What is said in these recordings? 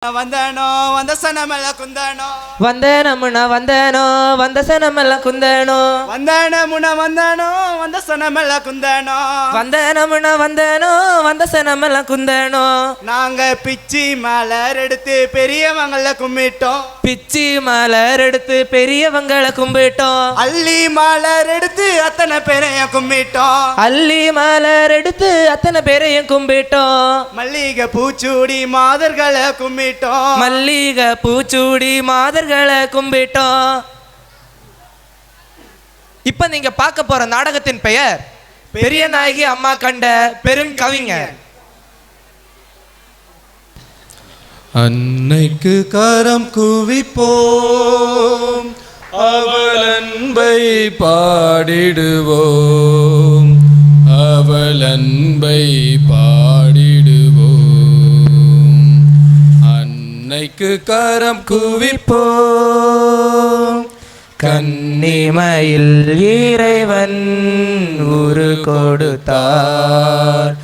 வந்தனோ வந்த சனமெல்ல குந்தனோ வந்தனமுன வந்தனோ வந்த சனமெல்ல குந்தனோ வந்தனமுன வந்தனோ வந்த சனமெல்ல குந்தனோ வந்தனமுன வந்தனோ வந்த சனமெல்ல குந்தனோ நாங்க பிச்சி மலர் எடுத்து பெரியவங்கள கும்பிட்டோம் பிச்சி மலர் எடுத்து பெரியவங்களை கும்பிட்டோம் அள்ளி மலர் எடுத்து அத்தனை பேரையும் கும்பிட்டோம் அள்ளி மலர் எடுத்து அத்தனை பேரையும் கும்பிட்டோம் மல்லிகை பூச்சூடி மாதர்களை கும்பிட்டோம் மல்லிகை பூச்சூடி மாதர்களை கும்பிட்டோம். இப்ப நீங்க பார்க்க போற நாடகத்தின் பெயர் பெரிய நாயகி அம்மா கண்ட பெரும் கவிஞர். அன்னைக்கு கரம் குவிப்போம், அவள் அன்பை பாடிடுவோம், அவள் அன்பை பாடிடுவோம். அன்னைக்கு கரம் குவிப்போம், கன்னிமையில் இறைவன் உரு கொடுத்தார்,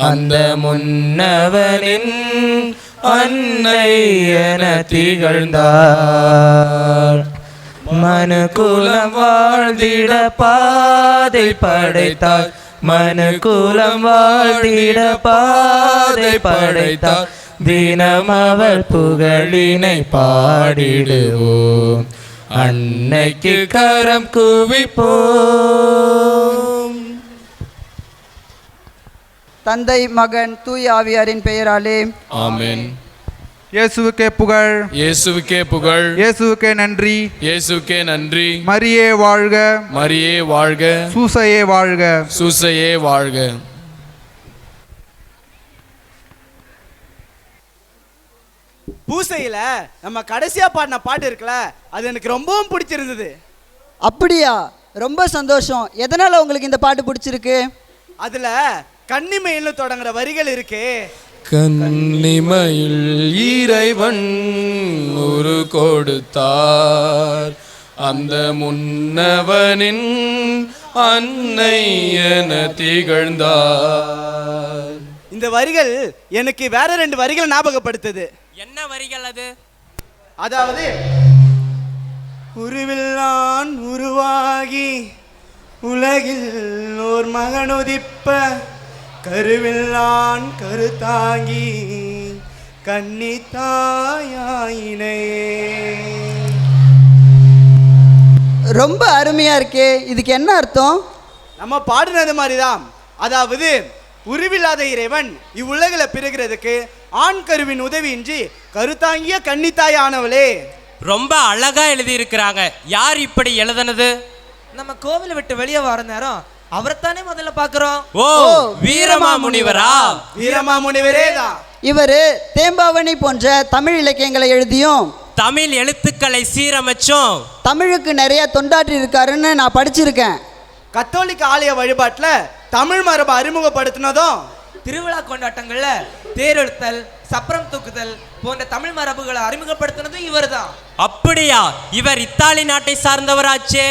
அந்த முன்னவனின் அன்னை என திகழ்ந்தார். மனு குலம் வாழ்ந்திட பாதை படைத்தார், மனு குலம் வாழ்ந்திட பாதை படைத்தார். தினம் அவள் புகழினை பாடிடுவோம், அன்னைக்கு கரம் குவிப்போம். தந்தை மகன் தூய ஆவியாரின் பெயராலே ஆமென். இயேசுவுக்கே புகழ், இயேசுவுக்கே புகழ், இயேசுவுக்கே நன்றி, இயேசுவுக்கே நன்றி. மரியே வாழ்க, மரியே வாழ்க, சூசையே வாழ்க. சூசையே வாழ்க. பூசையில நம்ம கடைசியா பாடின பாட்டு இருக்குல்ல, அது எனக்கு ரொம்பவும் பிடிச்சிருந்தது. அப்படியா? ரொம்ப சந்தோஷம். எதனால உங்களுக்கு இந்த பாட்டு பிடிச்சிருக்கு? அதுல கன்னிமையில தொடங்குற வரிகள் இருக்கே, கன்னிமையில் இறைவன் ஒரு கொடுத்தார், அந்த முன்னவனின் அன்னை என திகழ்ந்தார். இந்த வரிகள் எனக்கு வேற ரெண்டு வரிகள் ஞாபகப்படுத்துது. என்ன வரிகள் அது? அதாவது, உருவில் நான் உருவாகி உலகில் ஓர் மகன் உதிப்ப, கருவில் நான் கருத்தாங்கி கன்னி தாயாயினே. ரொம்ப அருமையா இருக்கே. இதுக்கு என்ன அர்த்தம்? நம்ம பாடுனது மாதிரிதான். அதாவது, உருவில்லாத இறைவன் இவ்வுலகில் பிறகுறதுக்கு ஆண் கருவின் உதவியின்றி கருத்தாங்கிய கன்னித்தாய் ஆனவளே. ரொம்ப அழகா எழுதி இருக்கிறாங்க. யார் இப்படி எழுதுனது? நம்ம கோவிலை விட்டு வெளியே வர நேரம் அவரைத்தானே முதல்ல பாக்குறோம். ஓ, வீரமாமுனிவரா? வீரமாமுனிவரே தான். இவரு தேம்பாவணி போன்ற தமிழ் இலக்கியங்களை எழுதியும் தமிழ் எழுத்துக்களை சீரமைச்சும் தமிழுக்கு நிறைய தொண்டாற்றி இருக்காருன்னு நான் படிச்சிருக்கேன். கத்தோலிக்க ஆலய வழிபாட்டில் தமிழ் மரபை அறிமுகப்படுத்தினதும், திருவிழா கொண்டாட்டங்கள்ல தேரெழுத்தல், சப்பரம் தூக்குதல் போன்ற தமிழ் மரபுகளை அறிமுகப்படுத்தினதும் இவர் தான். அப்படியா? இவர் இத்தாலி நாட்டை சார்ந்தவராச்சே.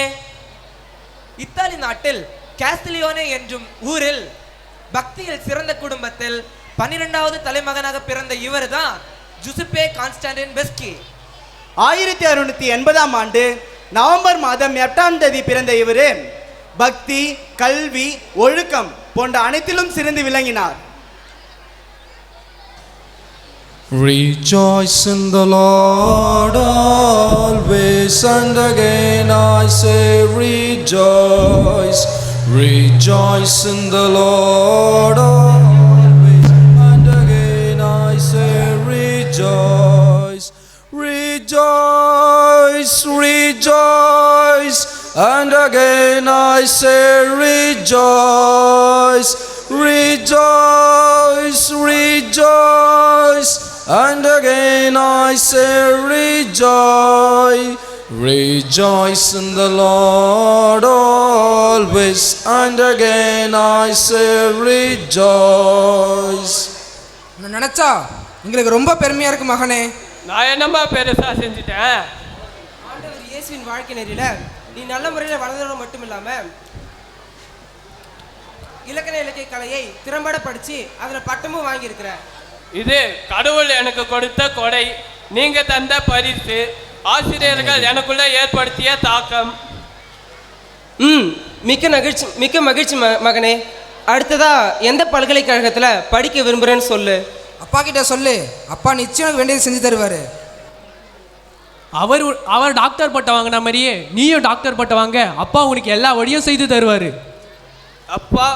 இத்தாலி நாட்டில் காஸ்டிலியோனே என்றும் ஊரில் பக்தியில் சிறந்த குடும்பத்தில் 12வது தலைமகனாக பிறந்த இவர் தான் ஜுசுப்பே கான்ஸ்டாண்டின் பெஸ்கி. 1680ஆம் ஆண்டு நவம்பர் மாதம் 8ஆம் தேதி பிறந்த இவர் பக்தி, கல்வி, ஒழுக்கம் போன்ற அனைத்திலும் சிறந்து விளங்கினார். Rejoice in the Lord always, and again I say rejoice. Rejoice in the Lord always, and again I say rejoice. Rejoice, rejoice, and again I say rejoice. Rejoice, rejoice, and again I say rejoice. Rejoice in the Lord always, and again I say rejoice. நான் நினச்சா எங்களுக்கு ரொம்ப பெருமையாக இருக்கு மகனே. நான் என்னம்மா பெருசா செஞ்சுட்டேன்? ஆண்டவர் இயேசுவின் வாழ்க்கை நெறியில நீ நல்ல முறையில் வளர்ந்தது மட்டும் இல்லாமல் இலக்கண இலக்கிய கலையை திறம்பட படித்து அதில் பட்டமும் வாங்கியிருக்கிற. இது கடவுள் எனக்கு கொடுத்த கொடை, நீங்க தந்த பரிசு, ஆசிரியர்கள் எனக்குள்ள ஏற்படுத்திய தாக்கம். மிக்க மகிழ்ச்சி மகனே. அடுத்ததா எந்த பல்கலைக்கழகத்தில் படிக்க விரும்புகிறேன்னு சொல்லு. அப்பா கிட்ட சொல்லு, அப்பா நிச்சயம் வேண்டியது செஞ்சு தருவார். அவர் டாக்டர் பட்டம் வாங்கின மாதிரியே நீயும் டாக்டர் பட்டம் வாங்க, அப்பா உனக்கு எல்லா வழியும் செய்து தருவார். அப்பா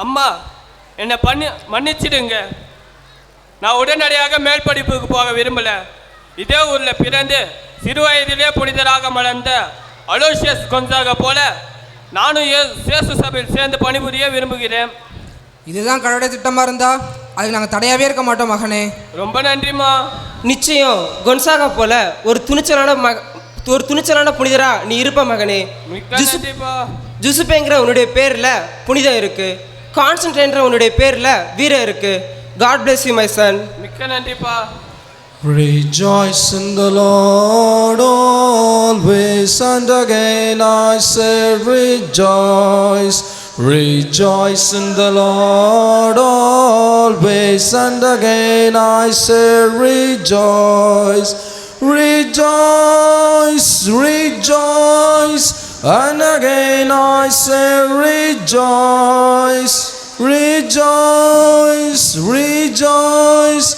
அம்மா என்னை மன்னிச்சிடுங்க. நான் உடனடியாக மேல் படிப்புக்கு போக விரும்பல. இதே ஊரில் பிறந்து சிறு வயதிலே புனிதராக மலர்ந்த அலோசியஸ் கொன்சாகா போல நானும் சேசு சபையில் சேர்ந்து பணிபுரிய விரும்புகிறேன். இதுதான் கடவுளுடைய திட்டமாக இருந்தா அதுக்கு நாங்கள் தடையாகவே இருக்க மாட்டோம் மகனே. ரொம்ப நன்றிம்மா. நிச்சயம் கொன்சாகா போல ஒரு துணிச்சலான புனிதரா நீ இருப்ப மகனே. ஜுசுப்பேங்கிற உன்னுடைய பேர்ல புனிதம் இருக்கு, கான்ஸ்டன்டைன்ற உன்னுடைய பேர்ல வீரம் இருக்கு. God bless you my son. மிக்க நன்றிப்பா. Rejoice in the Lord always, and again I say rejoice. Rejoice in the Lord always, and again I say rejoice. Rejoice, rejoice, and again I say rejoice. Rejoice, rejoice,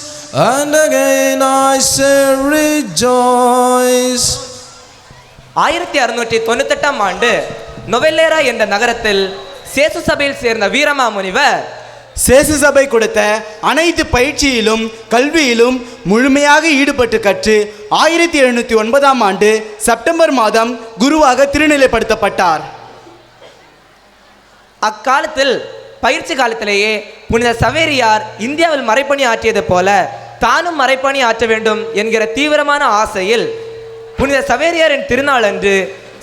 and again I say rejoice. 1698 ஆண்டு நொவெல்லேரா என்ற நகரத்தில் சேசு சபையில் சேர்ந்த வீரமா முனிவர் சேசு சபை கொடுத்த அனைத்து பயிற்சியிலும் கல்வியிலும் முழுமையாக ஈடுபட்டு கற்று 1709 ஆண்டு செப்டம்பர் மாதம் குருவாக திருநிலைப்படுத்தப்பட்டார். அக்காலத்தில் பயிற்சி காலத்திலேயே புனித சவேரியார் இந்தியாவில் மறைப்பணி ஆற்றியது போல தானும் மறைப்பணி ஆற்ற வேண்டும் என்கிற தீவிரமான ஆசையில் புனித சவேரியாரின் திருநாள் அன்று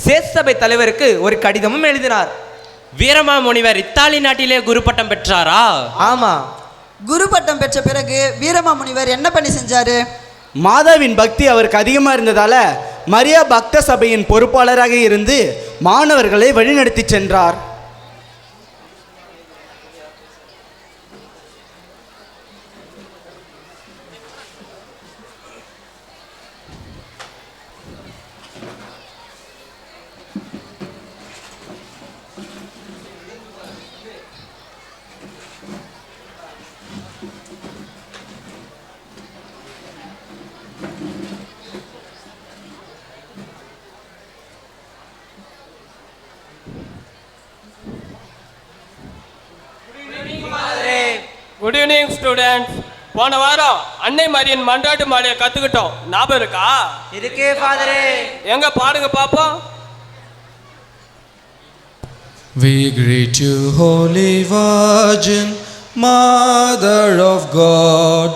சேசு சபை தலைவருக்கு ஒரு கடிதமும் எழுதினார். வீரமா முனிவர் இத்தாலி நாட்டிலே குரு பட்டம் பெற்றாரா? ஆமா. குரு பட்டம் பெற்ற பிறகு வீரமா முனிவர் என்ன பண்ணி செஞ்சாரு? மாதாவின் பக்தி அவருக்கு அதிகமாக இருந்ததால மரியா பக்த சபையின் பொறுப்பாளராக இருந்து மாணவர்களை வழிநடத்தி சென்றார். Good evening students. போன வாரம் அன்னை மரியின் மன்றாட்டு மாலையை கற்றுக்கிட்டோம், ஞாபகம் இருக்கா? இருக்கே ஃபாதரே. எங்க பாடுங்க பாப்போம். We greet you, Holy Virgin, Mother of God,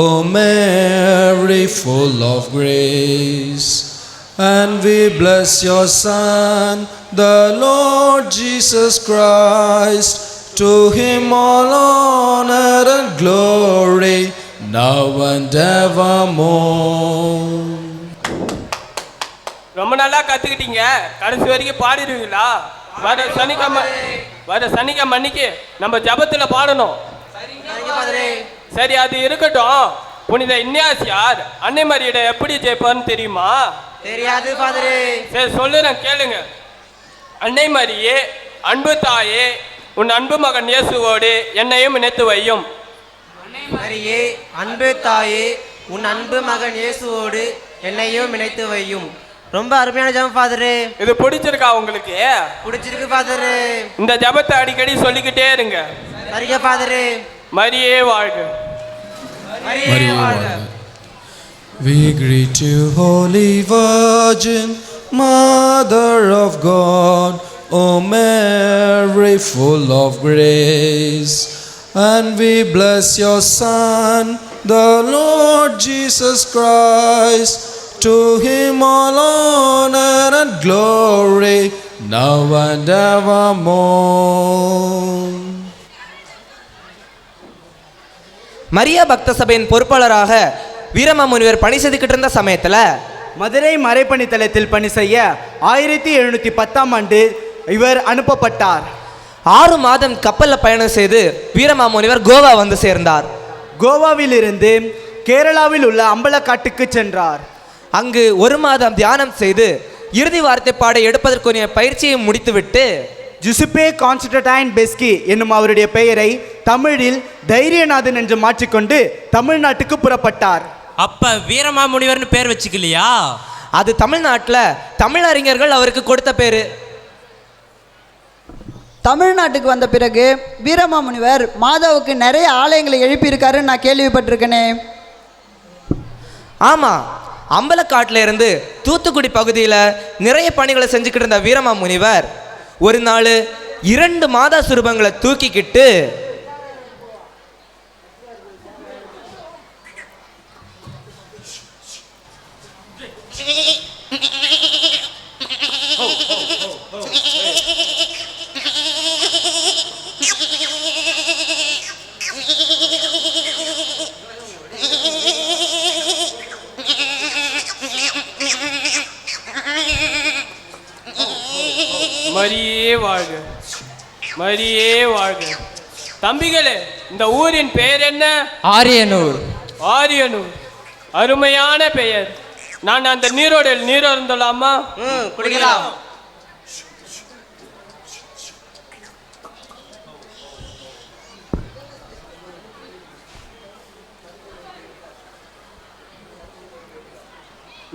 O Mary, full of grace. And we bless your Son, the Lord Jesus Christ. To him all honor and glory, now and evermore. ரொம்ப நல்லா கத்துக்கிட்டீங்க. கடைசி வரைக்கும் பாடிடுவீங்களா? வர சனிக்கிழமை அன்னைக்கு நம்ம ஜபத்துல பாடணும். சரி, அது இருக்கட்டும். புனித இன்யாசியார் அன்னை மரியிட எப்படி ஜெயிப்பார்னு தெரியுமா? தெரியாது ஃபாதரே. சரி சொல்லுறேன், கேளுங்க. அன்னை மரியே, அன்பு தாயே, உன் அன்பு மகன் இயேசுவோடு என்னையும் இணைத்து வையும். மரியே, அன்பு தாயே, உன் அன்பு மகன் இயேசுவோடு என்னையும் இணைத்து வையும். ரொம்ப அருமையான ஜெபம் ஃபாதரே. இது பிடிச்சிருக்கா உங்களுக்கு? பிடிச்சிருக்கு ஃபாதரே. இந்த ஜெபத்தை அடிக்கடி சொல்லிக்கிட்டே இருங்க. சரிங்க ஃபாதரே. மரியே வாழ்க. Mary வாழ்க. We greet you, Holy Virgin, Mother of God, O Mary, full of grace. And we bless your Son, the Lord Jesus Christ. To him all honor and glory, now and evermore. Maria பக்த சபையின் பொறுப்பாளராக வீரமா முனிவர் பணி செய்துக்கிட்டு இருந்த சமயத்துல மதுரை மறைப்பணி தளத்தில் பணி செய்ய 1710 ஆண்டு இவர் அனுப்பப்பட்டார். 6 மாதம் கப்பல்ல பயணம் செய்து வீரமா முனிவர் கோவா வந்து சேர்ந்தார். கோவாவிலிருந்து கேரளாவில் உள்ள அம்பலக்காட்டுக்கு சென்றார். அங்கு 1 மாதம் தியானம் செய்து இறுதி வார்த்தை பாட எடுப்பதற்குரிய பயிற்சியை முடித்துவிட்டு ஜுசுப்பே கான்ஸ்டன்டைன் பெஸ்கி என்னும் அவருடைய பெயரை தமிழில் தைரியநாதன் என்று மாற்றிக்கொண்டு தமிழ்நாட்டுக்கு புறப்பட்டார். அப்ப வீரமாமுனிவர்னு பேர் வச்சுக்கலையா? அது தமிழ்நாட்டில் தமிழறிஞர்கள் அவருக்கு கொடுத்த பேரு. தமிழ்நாட்டுக்கு வந்த பிறகு வீரமாமுனிவர் மாதாவுக்கு நிறைய ஆலயங்களை எழுப்பியிருக்காருன்னு நான் கேள்விப்பட்டிருக்கேனே. ஆமாம், அம்பலக்காட்டில் இருந்து தூத்துக்குடி பகுதியில் நிறைய பணிகளை செஞ்சுக்கிட்டு இருந்த வீரமாமுனிவர் ஒரு நாள் 2 மாதா சுரூபங்களை தூக்கிக்கிட்டு மரியே வாழ்க, மரியே வாழ்க. தம்பிகளே, இந்த ஊரின் பெயர் என்ன? ஆரியனூர். ஆரியனூர், அருமையான பெயர். நான் அந்த நீரோடையில் நீரருந்தலாமா? குடிக்கலாம்.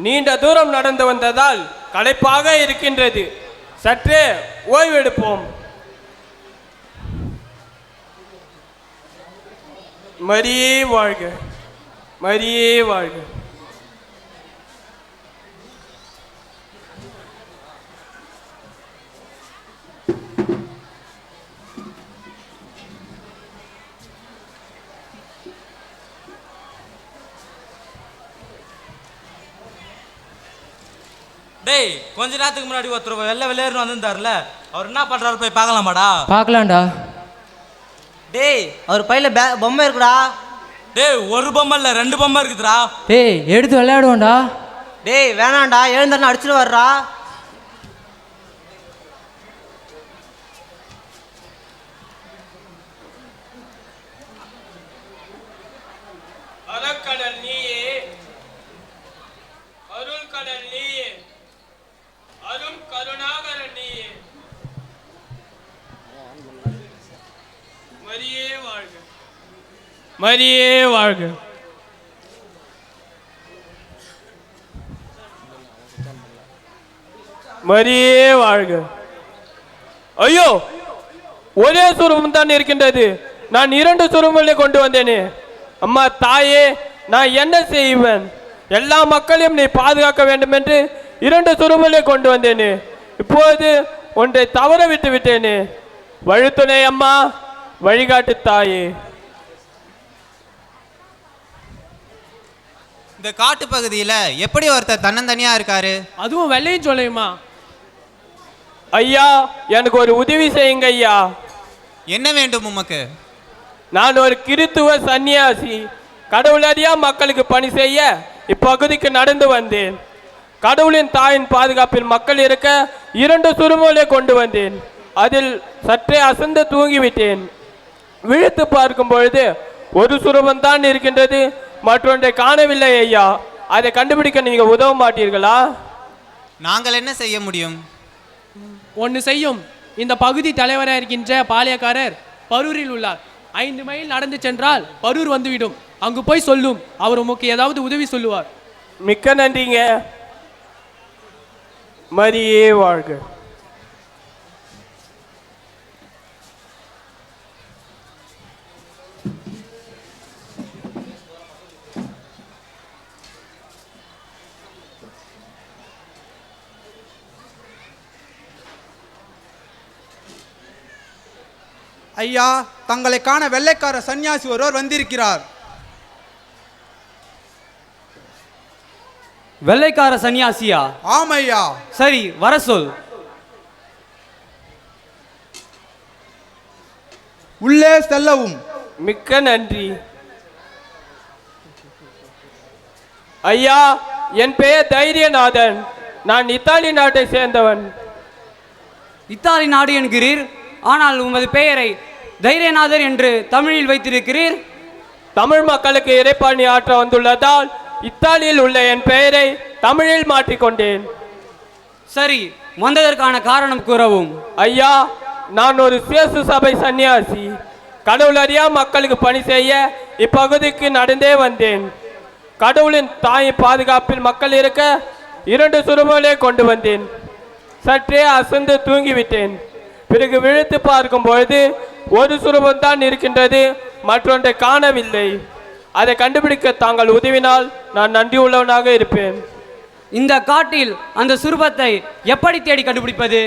நீண்ட தூரம் நடந்து வந்ததால் களைப்பாக இருக்கின்றது. சற்றே ஓய்வெடுப்போம். மரியே வாழ்க, மரியே வாழ்க. டேய், கொஞ்ச நேரத்துக்கு முன்னாடி ஒருத்தர் வெள்ளையர்னு வந்திருந்தாருல, அவர் என்ன பண்றாரு போய் பார்க்கலாமாடா? பார்க்கலாம்டா. டேய், அவர் பையில பொம்மை இருக்குடா. டேய், ஒரு பொம்மை இல்ல 2 பொம்மை இருக்குதுடா. டேய், எடுத்து விளையாடுவோம்டா. டேய் வேணாம்டா, எழுந்தா அடிச்சுட்டு வர்றா. அறக்கடல் நீயே, அருள் கடல் நீயே, அரும் கருணாகர நீயே. மரியே வாழ்க, மரியே வாழ்க. மரியே வாழ்க. ஐயோ, ஒரே சுரூபம் தான் இருக்கின்றது. நான் 2 சுரூபங்களை கொண்டு வந்தேனே. அம்மா தாயே, நான் என்ன செய்வேன்? எல்லா மக்களையும் நீ பாதுகாக்க வேண்டும் என்று 2 சுரூபங்களை கொண்டு வந்தேனே. இப்போது ஒன்றை தவற விட்டு விட்டேனே. வழித்துணை அம்மா, வழிகாட்டு தாயே. இந்த காட்டு பகுதியில் எப்படி ஒருத்தர் தன்னந்தனியா இருக்காரு? அதுவும் வெள்ளையும் சொல்லையுமா? ஐயா, எனக்கு ஒரு உதவி செய்யுங்க ஐயா. என்ன வேண்டும் உமக்கு? நான் ஒரு கிறித்துவ சன்னியாசி. கடவுளறியா மக்களுக்கு பணி செய்ய இப்பகுதிக்கு நடந்து வந்தேன். கடவுளின் தாயின் பாதுகாப்பில் மக்கள் இருக்க 2 சுரூபங்களை கொண்டு வந்தேன். அதில் சற்றே அசந்து தூங்கிவிட்டேன். விழித்து பார்க்கும் பொழுது ஒரு சுரூபம் தான் இருக்கின்றது, மற்றொன்றை காணவில்லை ஐயா. அதை கண்டுபிடிக்க நீங்க உதவ மாட்டீர்களா? நாங்கள் என்ன செய்ய முடியும்? ஒன்று செய்யும். இந்த பகுதி தலைவராக இருக்கின்ற பாளையக்காரர் பரூரில் உள்ளார். 5 மைல் நடந்து சென்றால் பரூர் வந்துவிடும். அங்கு போய் சொல்லும், அவர் உமக்கு ஏதாவது உதவி சொல்லுவார். மிக்க நன்றிங்க. மரியே வாழ்க. ஐயா, தங்களை காண வெள்ளைக்கார சன்னியாசி ஒருவர் வந்திருக்கிறார். வெள்ளைக்கார சன்னியாசியா? ஆமையா. சரி, வர சொல். உள்ளே செல்லவும். மிக்க நன்றி ஐயா. என் பெயர் தைரியநாதன். நான் இத்தாலி நாட்டை சேர்ந்தவன். இத்தாலி நாடு என்கிறீர், ஆனால் உமது பெயரை தைரியநாதர் என்று தமிழில் வைத்திருக்கிறீர். தமிழ் மக்களுக்கு இறைப்பணி ஆற்ற வந்துள்ளதால் இத்தாலியில் உள்ள என் பெயரை தமிழில் மாற்றிக்கொண்டேன். சரி, வந்ததற்கான காரணம் கூறவும். ஐயா, நான் ஒரு சேசு சபை சன்னியாசி. கடவுளறியா மக்களுக்கு பணி செய்ய இப்பகுதிக்கு நடந்தே வந்தேன். கடவுளின் தாய் பாதுகாப்பில் மக்கள் இருக்க 2 சுரூபங்களே கொண்டு வந்தேன். சற்றே அசந்து தூங்கிவிட்டேன். பிறகு விழுத்து பார்க்கும் பொழுது ஒரு சுரூபம்தான் இருக்கின்றது, மற்றொன்றை காணவில்லை. அதை கண்டுபிடிக்க தாங்கள் உதவினால் நான் நன்றி உள்ளவனாக இருப்பேன். இந்த காட்டில் அந்த சுரூபத்தை எப்படி தேடி கண்டுபிடிப்பது?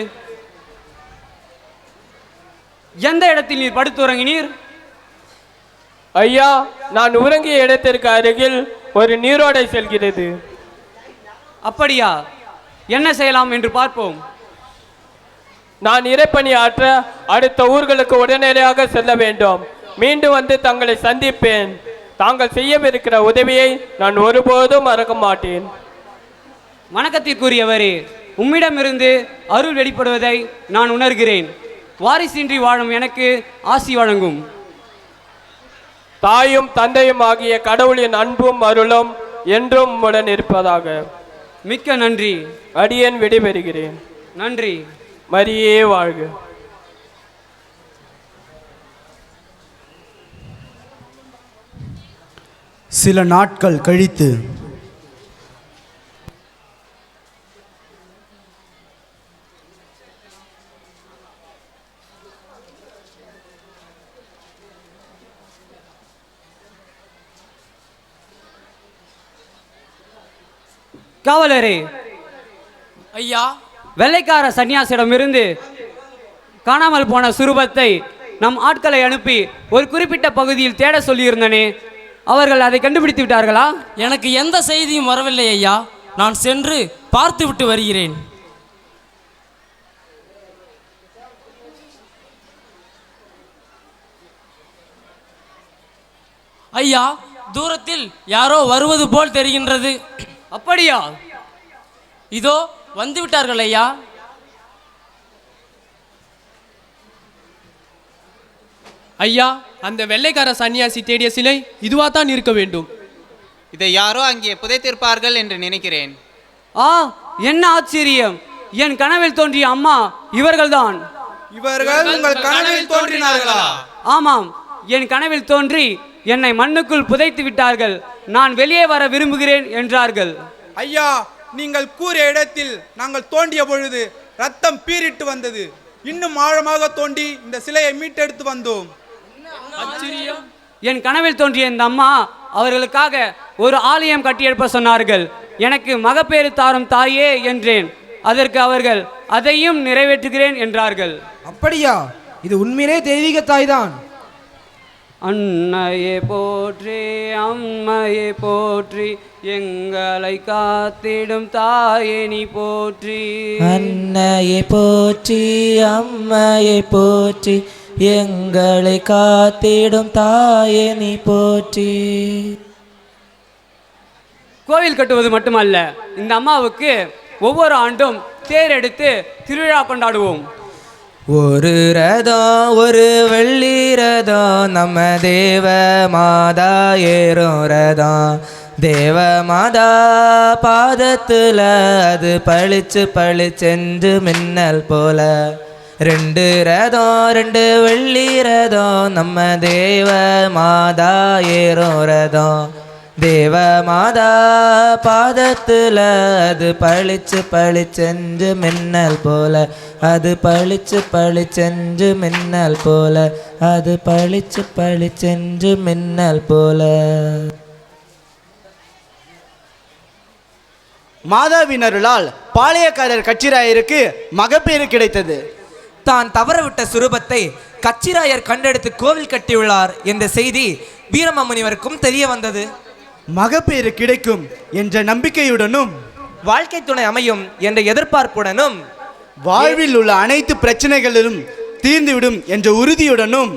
எந்த இடத்தில் நீர் படுத்து உறங்கினீர்? ஐயா, நான் உறங்கிய இடத்திற்கு அருகில் ஒரு நீரோடை செல்கிறது. அப்படியா? என்ன செய்யலாம் என்று பார்ப்போம். நான் இறைப்பணி ஆற்ற அடுத்த ஊர்களுக்கு உடனடியாக செல்ல வேண்டும். மீண்டும் வந்து தங்களை சந்திப்பேன். தாங்கள் செய்யவிருக்கிற உதவியை நான் ஒருபோதும் மறக்க மாட்டேன். வணக்கத்திற்குரியவரே, உம்மிடமிருந்து அருள் வெளிப்படுவதை நான் உணர்கிறேன். வாரிசின்றி வாழும் எனக்கு ஆசி வழங்கும். தாயும் தந்தையும் ஆகிய கடவுளின் அன்பும் அருளும் என்றும் உடன் இருப்பதாக. மிக்க நன்றி. அடியேன் விடைபெறுகிறேன். நன்றி. மரியே வாழ்க. சில நாட்கள் கழித்து காவலரே, ஐயா, வெள்ளைக்கார சன்னியாசிடமிருந்து காணாமல் போன சுரூபத்தை நம் ஆட்களை அனுப்பி ஒரு குறிப்பிட்ட பகுதியில் தேட சொல்லியிருந்தனே, அவர்கள் அதை கண்டுபிடித்து விட்டார்களா? எனக்கு எந்த செய்தியும் வரவில்லை ஐயா. நான் சென்று பார்த்து விட்டு வருகிறேன். ஐயா, தூரத்தில் யாரோ வருவது போல் தெரிகின்றது. அப்படியா? இதோ வந்து விட்டார்கள் ஐயா. ஐயா, அந்த வெள்ளைக்கார சன்னியாசி தேடிய சிலை இதுவா தான் இருக்க வேண்டும். இதை யாரோ அங்கே புதைத்திருப்பார்கள் என்று நினைக்கிறேன். ஆ, என்ன ஆச்சரியம்! என் கனவில் தோன்றிய அம்மா இவர்கள்தான். இவர்கள் உங்கள் கனவில் தோன்றினார்களா? ஆமாம், என் கனவில் தோன்றி என்னை மண்ணுக்குள் புதைத்து விட்டார்கள். நான் வெளியே வர விரும்புகிறேன் என்றார்கள். ஐயா, நீங்கள் கூறிய இடத்தில் நாங்கள் தோண்டிய பொழுது ரத்தம் பீரிட்டு வந்தது. இன்னும் ஆழமாக தோண்டி இந்த சிலையை மீட்டெடுத்து வந்தோம். என் கனவில் தோன்றிய இந்த அம்மா அவர்களுக்காக ஒரு ஆலயம் கட்டி எழுப்ப சொன்னார்கள். எனக்கு மகப்பேறு தாரும் தாயே என்றேன். அதற்கு அவர்கள் அதையும் நிறைவேற்றுகிறேன் என்றார்கள். அப்படியா? இது உண்மையிலே தெய்வீக தாய்தான். அன்னையே போற்றி, அம்மையே போற்றி, எங்களை காத்திடும் தாயே நீ போற்றி. அன்னையே போற்றி, அம்மையே போற்றி, எங்களை காத்திடும் தாயே நீ போற்றி. கோவில் கட்டுவது மட்டுமல்ல, இந்த அம்மாவுக்கு ஒவ்வொரு ஆண்டும் தேர் எடுத்து திருவிழா கொண்டாடுவோம். ஒரு ரதம், ஒரு வெள்ளி ரதம், நம்ம தேவ மாதா ஏறும் ரதம். தேவ மாதா பாதத்துல அது பளிச்சு பளிச்சென்று மின்னல் போல. 2 ரதம், 2 வெள்ளி ரதம், நம்ம தேவ மாதா ஏறும் ரதம். தேவ மாதா பாதத்துல அது பளிச்சு பளிச்சென்று மின்னல் போல. அது பளிச்சு பளிச்சென்று மின்னல் போல. அது பளிச்சு பளிச்சென்று மின்னல் போல. மாதாவினருளால் பாளையக்காரர் கச்சிராயருக்கு மகப்பேறு கிடைத்தது. தான் தவறவிட்ட சுரூபத்தை கச்சிராயர் கண்டெடுத்து கோவில் கட்டியுள்ளார் என்ற செய்தி வீரமாமுனிவருக்கும் தெரிய வந்தது. மகப்பேறு கிடைக்கும் என்ற நம்பிக்கையுடனும் வாழ்க்கை துணை அமையும் என்ற எதிர்பார்ப்புடனும் வாழ்வில் உள்ள அனைத்து பிரச்சனைகளிலும் தீர்ந்துவிடும் என்ற உறுதியுடனும்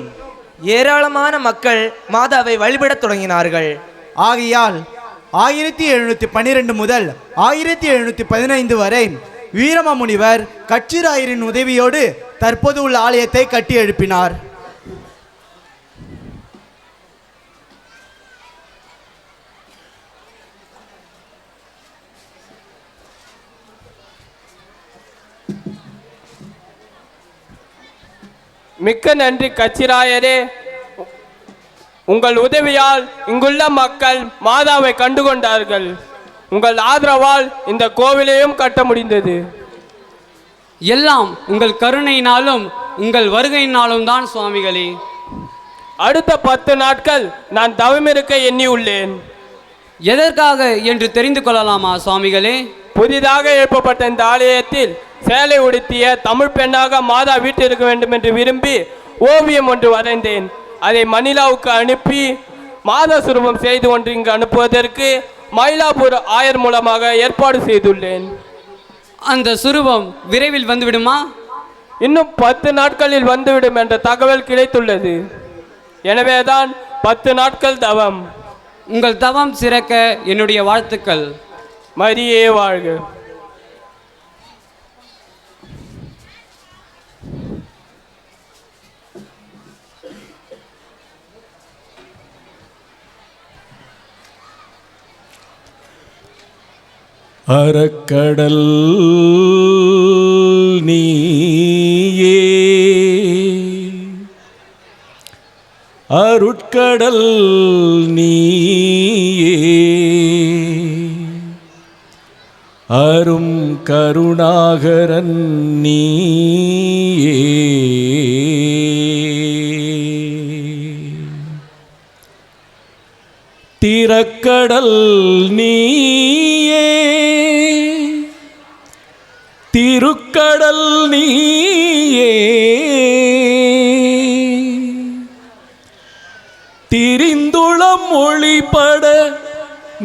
ஏராளமான மக்கள் மாதாவை வழிபடத் தொடங்கினார்கள். ஆகையால் 1712 முதல் 1715 வரை வீரமாமுனிவர் கச்சிராயரின் உதவியோடு தற்போது உள்ள ஆலயத்தை கட்டி எழுப்பினார். மிக்க நன்றி கச்சிராயரே. உங்கள் உதவியால் இங்குள்ள மக்கள் மாதாவை கண்டுகொண்டார்கள். உங்கள் ஆதரவால் இந்த கோவிலையும் கட்ட முடிந்தது. எல்லாம் உங்கள் கருணையினாலும் உங்கள் வருகையினாலும் தான் சுவாமிகளே. அடுத்த 10 நாட்கள் நான் தவமிருக்க எண்ணி உள்ளேன். எதற்காக என்று தெரிந்து கொள்ளலாமா சுவாமிகளே? புதிதாக எழுப்பப்பட்ட இந்த ஆலயத்தில் சேலை உடுத்திய தமிழ் பெண்ணாக மாதா வீட்டிற்கு வேண்டும் என்று விரும்பி ஓவியம் ஒன்று வரைந்தேன். அதை மணிலாவுக்கு அனுப்பி மாதா சுரூபம் செய்து ஒன்று இங்கு அனுப்புவதற்கு மயிலாப்பூர் ஆயர் மூலமாக ஏற்பாடு செய்துள்ளேன். அந்த சுரூபம் விரைவில் வந்துவிடுமா? இன்னும் 10 நாட்களில் வந்துவிடும் என்ற தகவல் கிடைத்துள்ளது. எனவேதான் 10 நாட்கள் தவம். உங்கள் தவம் சிறக்க என்னுடைய வாழ்த்துக்கள். மரியே வாழ்க. அறக்கடல் நீயே அருட்கடல் நீயே அரும் கருணாகரன் நீயே திரக்கடல் நீயே திருக்கடல் நீயே திரிந்துளம் ஒளிபட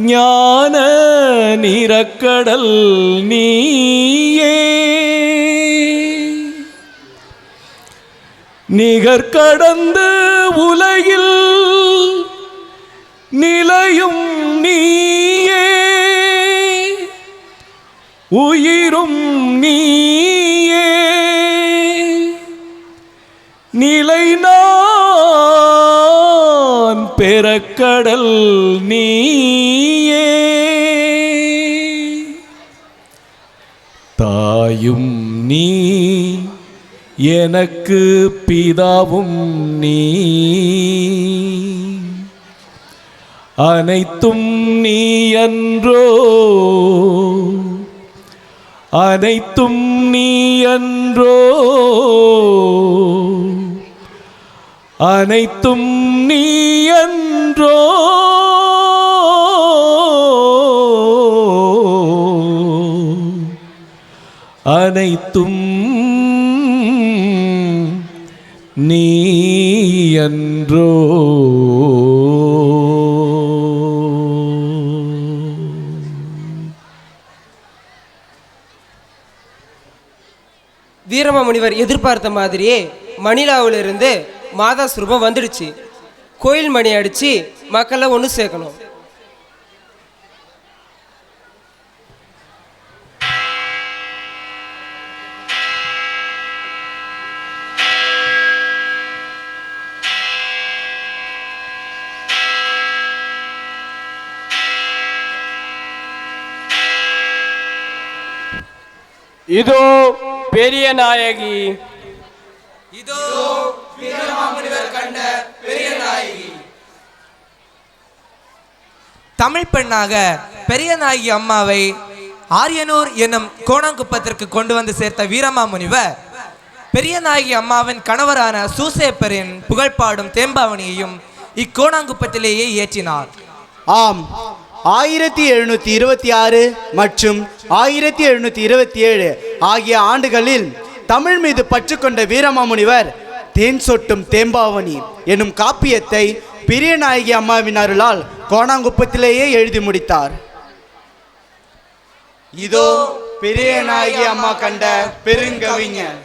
ஞான நிறக்கடல் நீயே நிகர்கடந்து உலகில் நிலையும் நீயே உயிரும் நீயே நிலை நான் பெறக்கடல் நீயே தாயும் நீ எனக்கு பிதாவும் நீ அனைத்தும் நீ அன்றோ அனைத்தும் நீ அன்றோ அனைத்தும் நீ அன்றோ அனைத்தும் நீ அன்றோ. வீரமாமுனிவர் எதிர்பார்த்த மாதிரியே மணிலாவிலிருந்து மாதா சுரூபம் வந்துடுச்சு. கோயில் மணி அடித்து மக்களை ஒன்று சேர்க்கணும். இதோ பெரிய நாயகி. இதோ வீரமாமுனிவர் கண்ட பெரிய நாயகி. தமிழ் பெண்ணாக பெரிய நாயகி அம்மாவை ஆரியனூர் என்னும் கோணாங்குப்பத்திற்கு கொண்டு வந்து சேர்த்த வீரமாமுனிவர் பெரிய நாயகி அம்மாவின் கணவரான சூசேப்பரின் புகழ்பாடும் தேம்பாவணியையும் இக்கோணாங்குப்பத்திலேயே ஏற்றினார். ஆம், 1726 மற்றும் 1727 ஆகிய ஆண்டுகளில் தமிழ் மீது பற்று கொண்ட வீரமாமுனிவர் தேன் சொட்டும் தேம்பாவணி எனும் காப்பியத்தை பெரிய நாயகி அம்மாவின் அருளால் கோணாங்குப்பத்திலேயே எழுதி முடித்தார். இதோ பெரிய நாயகி அம்மா கண்ட பெருங்கவிஞர்.